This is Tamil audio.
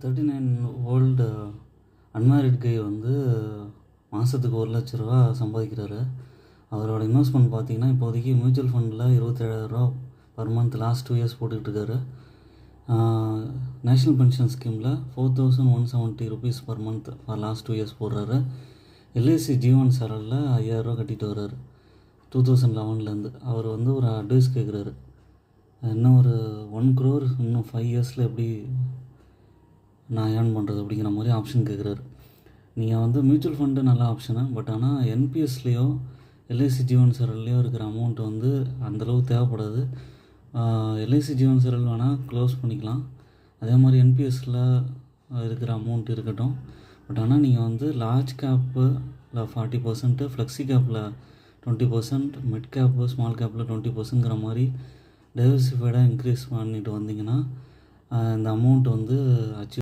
39 ஓல்டு அன்மேரிட் கை வந்து மாதத்துக்கு 1,00,000 சம்பாதிக்கிறாரு. அவரோட இன்வெஸ்ட்மெண்ட் பார்த்தீங்கன்னா, இப்போதைக்கு மியூச்சுவல் ஃபண்டில் 27,000 பர் மந்த் லாஸ்ட் 2 இயர்ஸ் போட்டுக்கிட்டுருக்காரு. நேஷ்னல் பென்ஷன் ஸ்கீமில் 4,170 rupees per month for last 2 years போடுறாரு. எல்ஐசி ஜீவன் சரலில் 5,000 கட்டிட்டு வர்றாரு 2011லேருந்து. அவர் வந்து ஒரு அட்வைஸ் கேட்குறாரு, இன்னும் ஒரு 1 crore இன்னும் 5 இயர்ஸில் எப்படி நான் ஏர்ன் பண்ணுறது அப்படிங்கிற மாதிரி ஆப்ஷன் கேட்குறாரு. நீங்கள் வந்து மியூச்சுவல் ஃபண்டு நல்ல ஆப்ஷனு, பட் ஆனால் என்பிஎஸ்லேயோ எல்ஐசி ஜீவன் சரல்லையோ இருக்கிற அமௌண்ட் வந்து அந்தளவுக்கு தேவைப்படாது. எல்ஐசி ஜீவன் சரல் வேணால் க்ளோஸ் பண்ணிக்கலாம், அதே மாதிரி என்பிஎஸ்சில் இருக்கிற அமௌண்ட் இருக்கட்டும். பட் ஆனால் நீங்கள் வந்து லார்ஜ் கேப்பில் 40%, ஃப்ளெக்ஸி கேப்பில் 20%, மிட் கேப்பு ஸ்மால் கேப்பில் 20%ங்கிற மாதிரி டைவர்சிஃபைடாக இன்க்ரீஸ் பண்ணிட்டு வந்தீங்கன்னா இந்த அமௌண்ட் வந்து அச்சீவ்